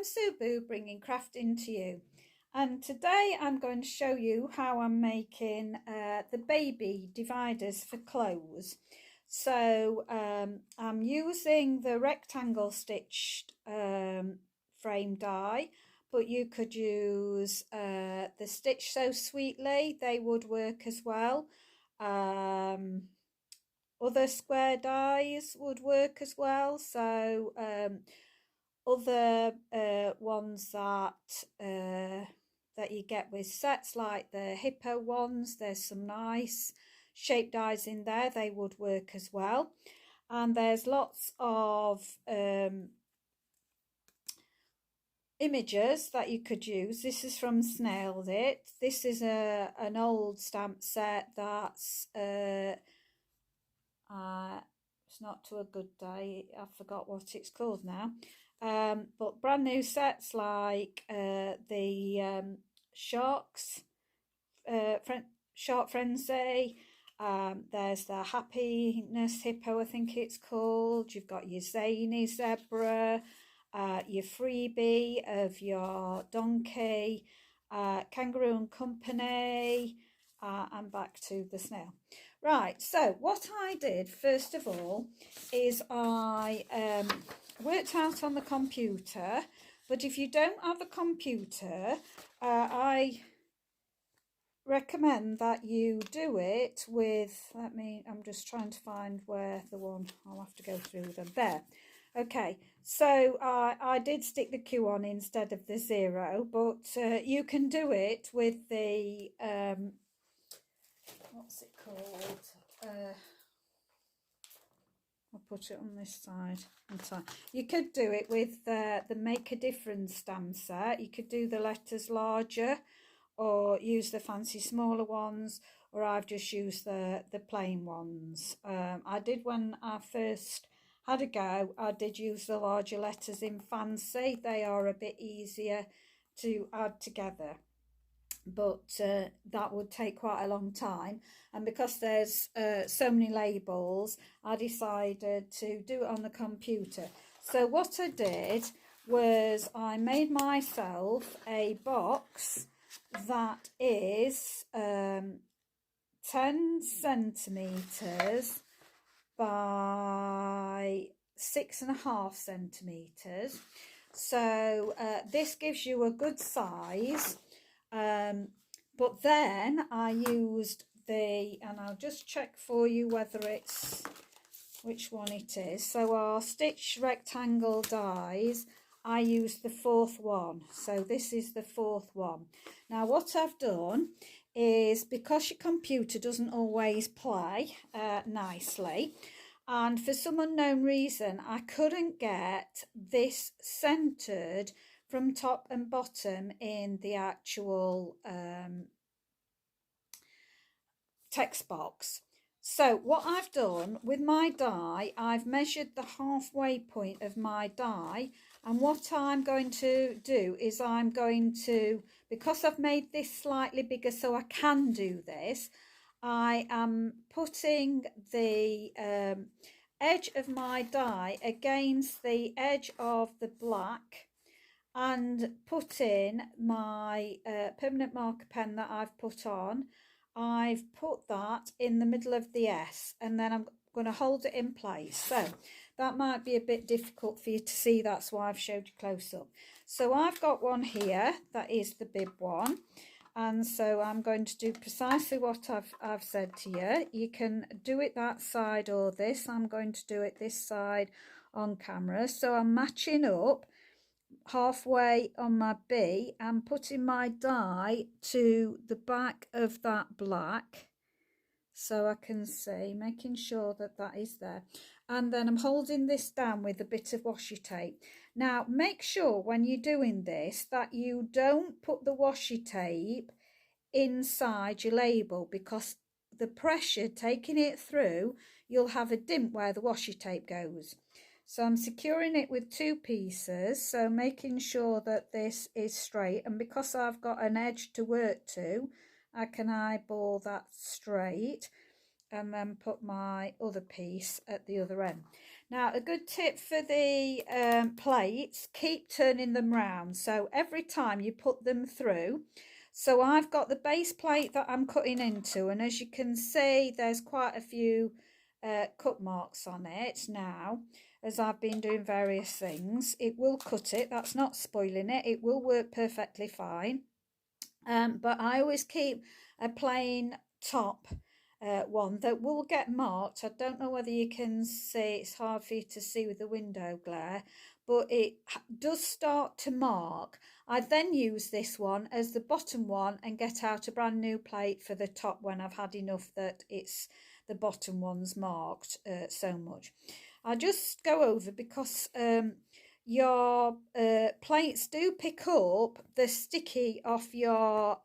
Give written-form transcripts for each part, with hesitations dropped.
I'm Sue Boo, bringing crafting to you, and today I'm going to show you how I'm making the baby dividers for clothes. So I'm using the rectangle stitched frame die, but you could use the Stitch So Sweetly, they would work as well. Other square dies would work as well, so other ones that you get with sets, like the Hippo ones, there's some nice shape dies in there, they would work as well. And there's lots of images that you could use. This is from Snailed It. This is an old stamp set that's it's not to a good day, I forgot what it's called now. But brand new sets like the Sharks, Shark Frenzy. There's the Happiness Hippo, I think it's called. You've got your Zany Zebra, your Freebie of your Donkey, Kangaroo and Company, and back to the snail. Right, so what I did first of all is I worked out on the computer, but if you don't have a computer, I recommend that you do it with, I'm just trying to find where the one, I'll have to go through them there. Okay, so I did stick the Q on instead of the 0, but you can do it with the what's it called? I'll put it on this side. You could do it with the Make a Difference stamp set. You could do the letters larger, or use the fancy smaller ones, or I've just used the plain ones. I did, when I first had a go, I did use the larger letters in fancy. They are a bit easier to add together, but that would take quite a long time, and because there's so many labels, I decided to do it on the computer. So what I did was I made myself a box that is 10 centimeters by 6.5 centimeters. So this gives you a good size. But then I used and I'll just check for you whether it's, which one it is. So our Stitch rectangle dies, I used the 4th one. So this is the 4th one. Now what I've done is, because your computer doesn't always play nicely, and for some unknown reason I couldn't get this centered from top and bottom in the actual text box. So what I've done with my die, I've measured the halfway point of my die, and what I'm going to do is I'm going to, because I've made this slightly bigger so I can do this, I am putting the edge of my die against the edge of the black, and put in my permanent marker pen that I've put on. I've put that in the middle of the S, and then I'm going to hold it in place. So that might be a bit difficult for you to see, that's why I've showed you close up. So I've got one here, that is the bib one, and so I'm going to do precisely what I've said to you. You can do it that side or this. I'm going to do it this side on camera. So I'm matching up halfway on my B and putting my die to the back of that black, so I can see, making sure that that is there, and then I'm holding this down with a bit of washi tape. Now make sure when you're doing this that you don't put the washi tape inside your label, because the pressure taking it through, you'll have a dimp where the washi tape goes. So I'm securing it with 2 pieces, so making sure that this is straight, and because I've got an edge to work to, I can eyeball that straight and then put my other piece at the other end. Now, a good tip for the plates, keep turning them round. So every time you put them through, so I've got the base plate that I'm cutting into, and as you can see, there's quite a few cut marks on it now, as I've been doing various things. It will cut it, that's not spoiling it, it will work perfectly fine. But I always keep a plain top one that will get marked. I don't know whether you can see, it's hard for you to see with the window glare, but it does start to mark. I then use this one as the bottom one and get out a brand new plate for the top when I've had enough that it's the bottom one's marked so much. I just go over because your plates do pick up the sticky off your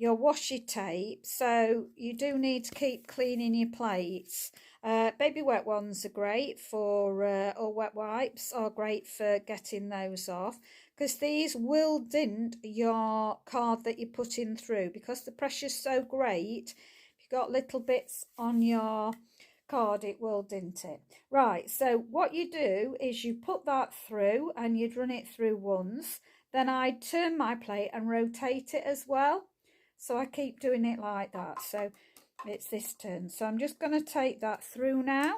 washi tape, so you do need to keep cleaning your plates. Baby wet ones are great for, or wet wipes are great for getting those off, because these will dint your card that you're putting through, because the pressure's so great. If you've got little bits on your card, it will dint it. Right, so what you do is you put that through and you'd run it through once, then I'd turn my plate and rotate it as well. So I keep doing it like that. So it's this turn. So I'm just going to take that through now.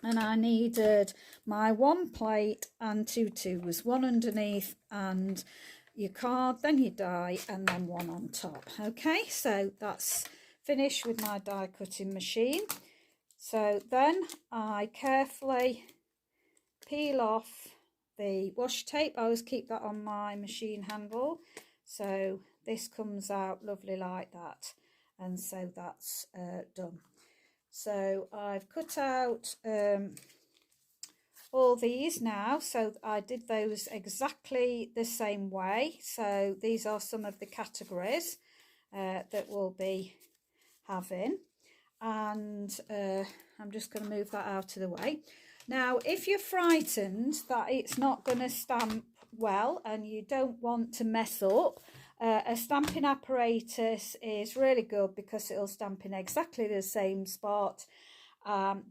And I needed my one plate and two twos, one underneath and your card, then your die, and then one on top. Okay, so that's finished with my die cutting machine. So then I carefully peel off the washi tape. I always keep that on my machine handle. So this comes out lovely like that, and so that's done. So I've cut out all these now, so I did those exactly the same way. So these are some of the categories that we'll be having, and I'm just going to move that out of the way. Now, if you're frightened that it's not going to stamp well and you don't want to mess up, a stamping apparatus is really good because it'll stamp in exactly the same spot.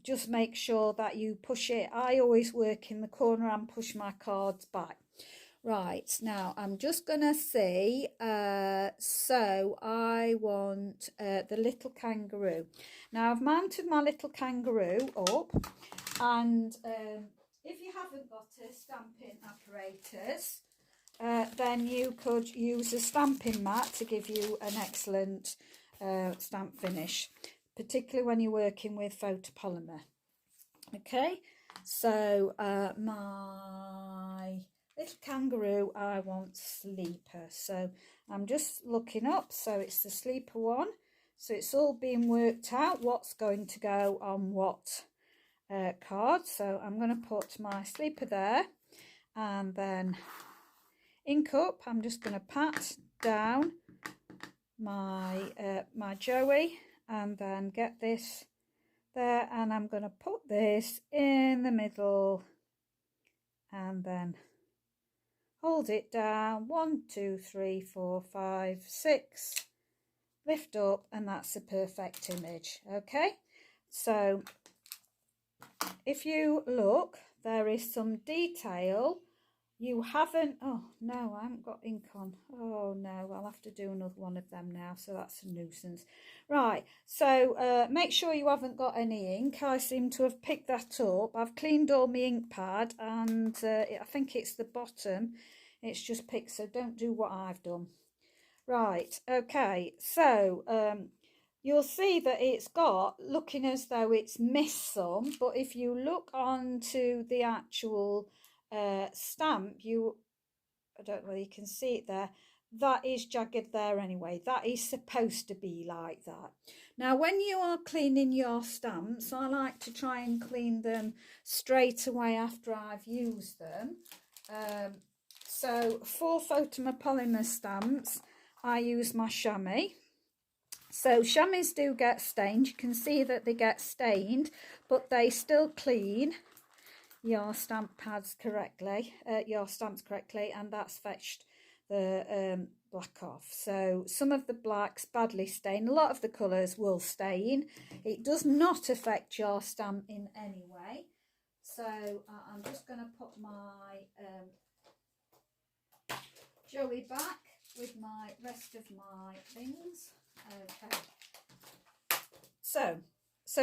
Just make sure that you push it. I always work in the corner and push my cards back. Right, now I'm just going to see, so I want the little kangaroo. Now I've mounted my little kangaroo up, and if you haven't got a stamping apparatus, then you could use a stamping mat to give you an excellent stamp finish, particularly when you're working with photopolymer. Okay, so my little kangaroo, I want sleeper, so I'm just looking up. So it's the sleeper one, so it's all being worked out what's going to go on what card. So I'm going to put my sleeper there, and then ink up. I'm just going to pat down my my Joey, and then get this there, and I'm going to put this in the middle and then hold it down. 1, 2, 3, 4, 5, 6, lift up, and that's a perfect image. Okay, so if you look, there is some detail. You haven't, oh no, I haven't got ink on. Oh no, I'll have to do another one of them now, so that's a nuisance. Right, so make sure you haven't got any ink. I seem to have picked that up. I've cleaned all my ink pad, and I think it's the bottom. It's just picked, so don't do what I've done. Right, okay, so you'll see that it's got, looking as though it's missed some, but if you look onto the actual stamp, I don't know whether you can see it there, that is jagged there anyway. That is supposed to be like that. Now when you are cleaning your stamps, I like to try and clean them straight away after I've used them. So for photopolymer stamps, I use my chamois. So chamois do get stained. You can see that they get stained, but they still clean your stamp pads correctly, your stamps correctly, and that's fetched the black off. So some of the blacks badly stain, a lot of the colours will stain. It does not affect your stamp in any way. So I'm just going to put my Joey back with my rest of my things. Okay. So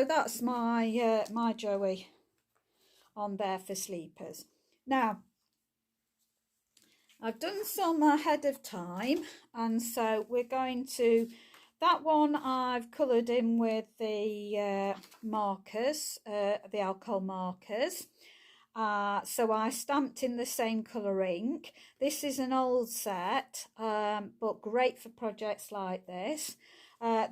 that's my my Joey on there for sleepers. Now, I've done some ahead of time, and so we're going to, that one I've coloured in with the markers, the alcohol markers. So I stamped in the same colour ink. This is an old set, but great for projects like this.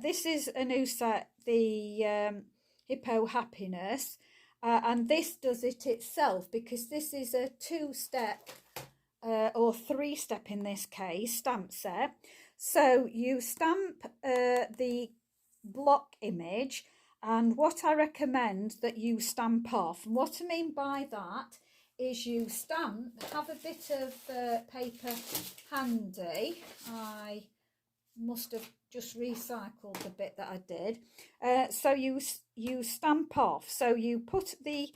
This is a new set, the Hippo Happiness, and this does it itself, because this is a two-step or three-step in this case stamp set. So you stamp the block image, and what I recommend that you stamp off, and what I mean by that is you stamp, have a bit of paper handy. I must have just recycled the bit that I did. So you stamp off, so you put the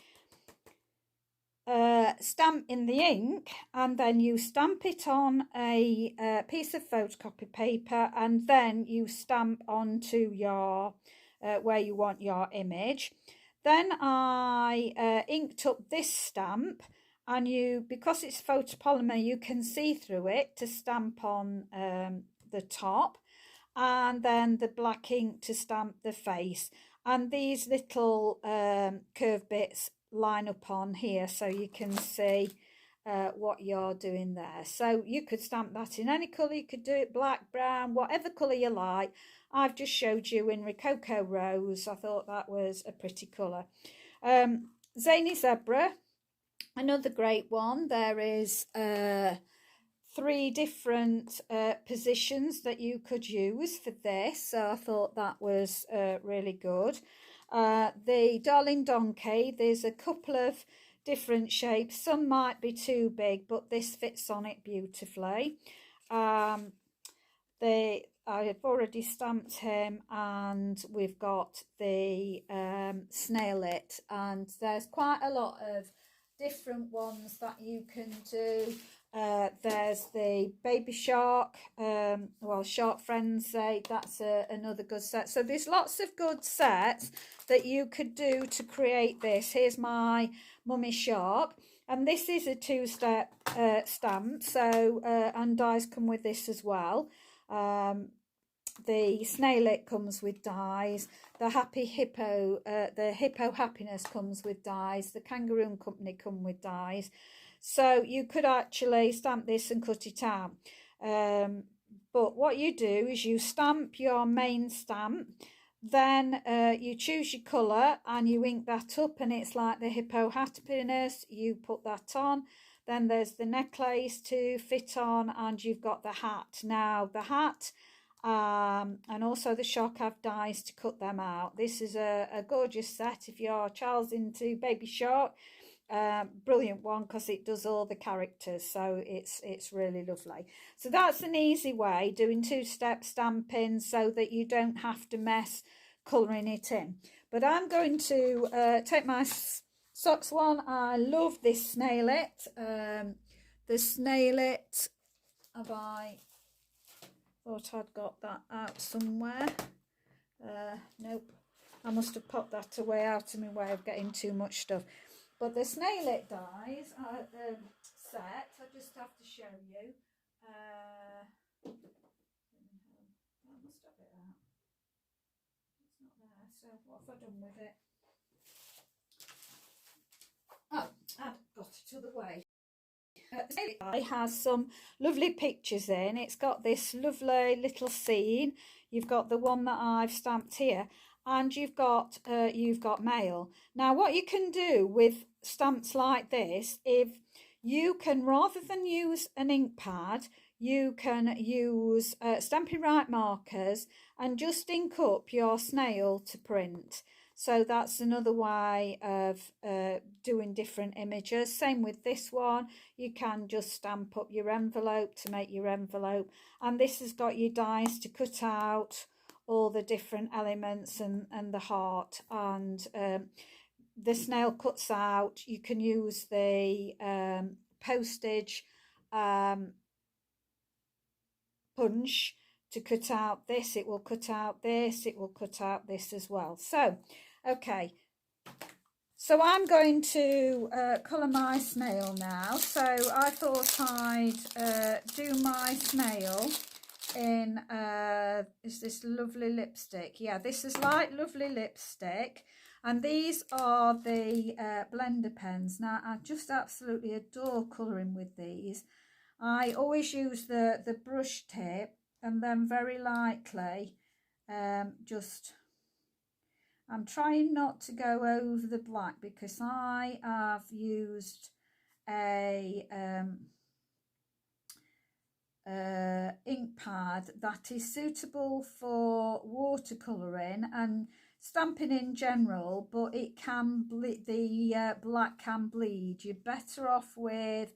stamp in the ink, and then you stamp it on a piece of photocopy paper, and then you stamp onto your where you want your image. Then I inked up this stamp, and you, because it's photopolymer, you can see through it to stamp on the top, and then the black ink to stamp the face, and these little curved bits line up on here so you can see what you're doing there. So you could stamp that in any colour, you could do it black, brown, whatever colour you like. I've just showed you in Rococo Rose. I thought that was a pretty colour. Zany Zebra, another great one. There is 3 different positions that you could use for this, so I thought that was really good. The Darling Donkey, there's a couple of different shapes. Some might be too big, but this fits on it beautifully. I've already stamped him, and we've got the Snailit, and there's quite a lot of different ones that you can do. There's the Baby Shark, well, Shark Frenzy, that's another good set. So there's lots of good sets that you could do to create this. Here's my Mummy Shark, and this is a 2-step stamp, so and dies come with this as well. The Snailit comes with dies, the Happy Hippo, the Hippo Happiness comes with dies, the Kangaroo Company come with dies. So you could actually stamp this and cut it out. But what you do is you stamp your main stamp, then you choose your colour and you ink that up, and it's like the Hippo Happiness. You put that on. Then there's the necklace to fit on, and you've got the hat. Now the hat and also the shark have dies to cut them out. This is a gorgeous set if your child's into Baby Shark. Brilliant one, because it does all the characters, so it's really lovely. So that's an easy way, doing 2-step stamping so that you don't have to mess colouring it in. But I'm going to take my socks one. I love this Snailit. The Snailit, have I thought I'd got that out somewhere? Nope, I must have popped that away out of my way of getting too much stuff. But the Snailit dies set, I just have to show you. I must have it out. It's not there, so what have I done with it? Oh, I've got it other way. The Snailit die has some lovely pictures in. It's got this lovely little scene. You've got the one that I've stamped here, and you've got mail. Now what you can do with stamps like this, if you can, rather than use an ink pad, you can use Stampin' Right markers and just ink up your snail to print. So that's another way of doing different images. Same with this one. You can just stamp up your envelope to make your envelope. And this has got your dies to cut out all the different elements and the heart. And the snail cuts out. You can use the postage punch to cut out this. It will cut out this. It will cut out this as well. So, okay. So I'm going to colour my snail now. So I thought I'd do my snail in, is this Lovely Lipstick? Yeah, this is Light Lovely Lipstick. And these are the blender pens. Now, I just absolutely adore colouring with these. I always use the brush tip and then very lightly just, I'm trying not to go over the black because I have used a ink pad that is suitable for watercolouring and stamping in general, but it can bleed, the black can bleed. You're better off with,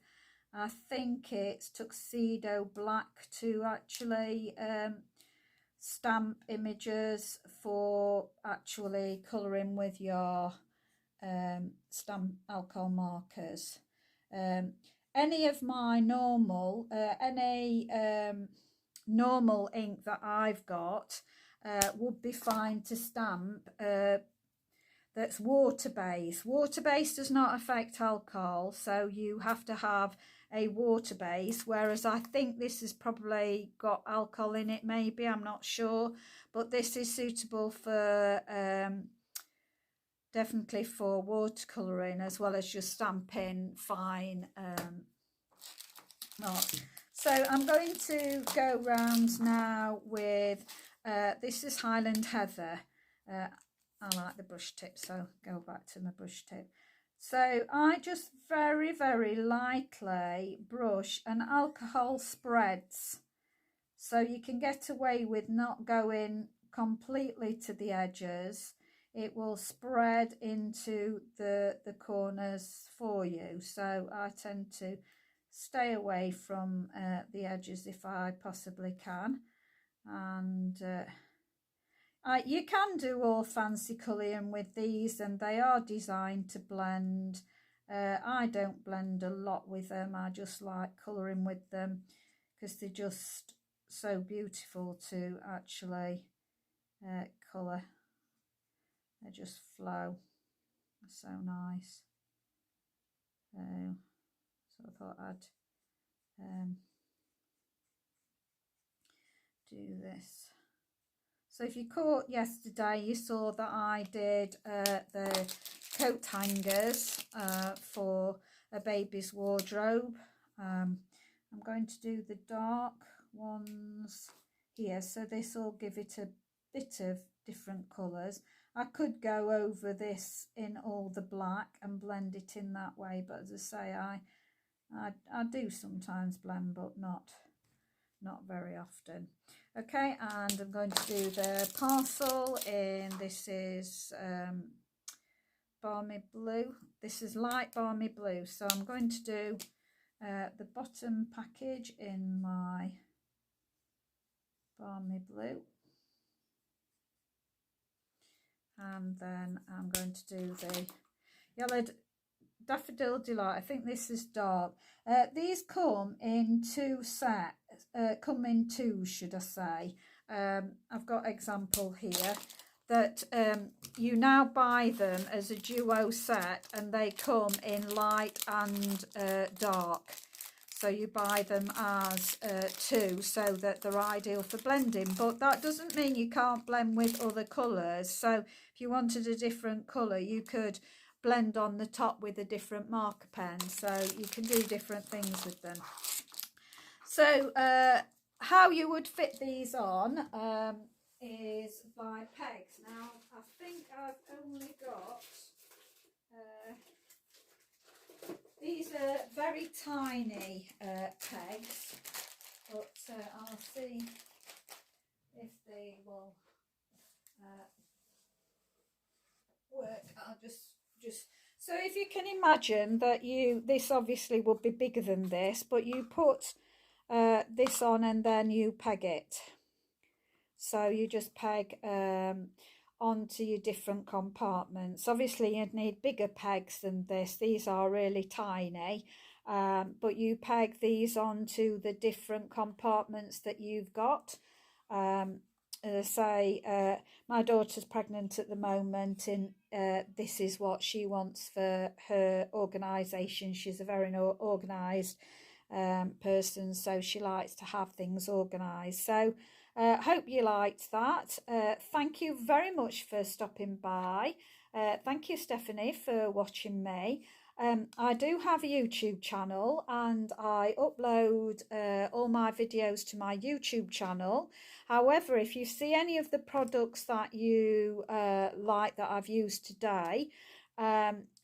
I think it's Tuxedo Black to actually stamp images for actually colouring with your stamp alcohol markers. Any of my normal, normal ink that I've got would be fine to stamp. That's water-based. Water-based does not affect alcohol, so you have to have a water base, whereas I think this has probably got alcohol in it, maybe, I'm not sure, but this is suitable for definitely for watercolouring as well as just stamping fine marks. So I'm going to go round now with this is Highland Heather. I like the brush tip, so go back to my brush tip. So I just very, very lightly brush, and alcohol spreads. So you can get away with not going completely to the edges. It will spread into the corners for you. So I tend to stay away from the edges if I possibly can. And you can do all fancy colouring with these, and they are designed to blend. I don't blend a lot with them. I just like colouring with them because they're just so beautiful to actually colour. They just flow. They're so nice. So I thought I'd do this. So if you caught yesterday, you saw that I did the coat hangers for a baby's wardrobe. I'm going to do the dark ones here, so this will give it a bit of different colours. I could go over this in all the black and blend it in that way, but as I say, I do sometimes blend, but not very often. Okay, and I'm going to do the parcel in, this is Balmy Blue. This is light Balmy Blue, so I'm going to do the bottom package in my Balmy Blue. And then I'm going to do the yellow Daffodil Delight. I think this is dark. These come in two sets, come in two, should I say. I've got example here that you now buy them as a duo set, and they come in light and dark. So you buy them as two, so that they're ideal for blending. But that doesn't mean you can't blend with other colours. So if you wanted a different colour, you could blend on the top with a different marker pen. So you can do different things with them. So how you would fit these on is by pegs. Now I think I've only got these are very tiny pegs, but I'll see if they will work. I'll just so if you can imagine that this obviously would be bigger than this, but you put this on and then you peg it. So you just peg onto your different compartments. Obviously you'd need bigger pegs than this. These are really tiny, but you peg these onto the different compartments that you've got. As I say, my daughter's pregnant at the moment, and this is what she wants for her organisation. She's a very organised person, so she likes to have things organised. So hope you liked that. Thank you very much for stopping by. Thank you, Stephanie, for watching me. I do have a YouTube channel, and I upload all my videos to my YouTube channel. However, if you see any of the products that you like that I've used today,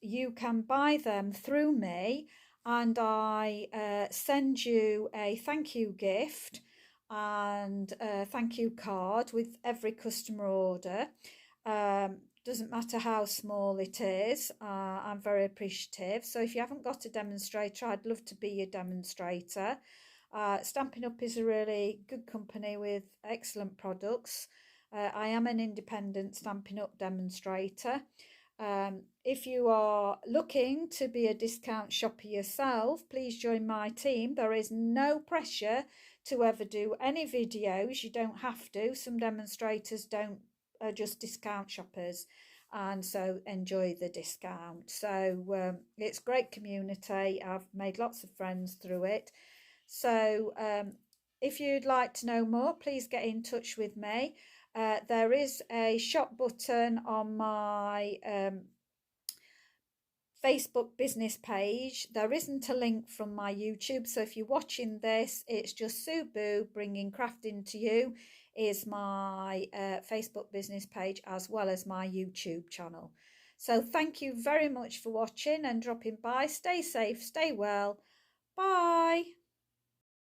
you can buy them through me, and I send you a thank you gift and a thank you card with every customer order. Doesn't matter how small it is, I'm very appreciative. So if you haven't got a demonstrator, I'd love to be your demonstrator. Stampin' Up is a really good company with excellent products. I am an independent Stampin' Up demonstrator. If you are looking to be a discount shopper yourself, please join my team. There is no pressure to ever do any videos. You don't have to. Some demonstrators don't, are just discount shoppers, and so enjoy the discount. So it's great community. I've made lots of friends through it. So if you'd like to know more, please get in touch with me. There is a shop button on my Facebook business page. There isn't a link from my YouTube, so if you're watching this, it's just Sue Boo bringing crafting to you is my Facebook business page, as well as my YouTube channel. So thank you very much for watching and dropping by. Stay safe, stay well. Bye.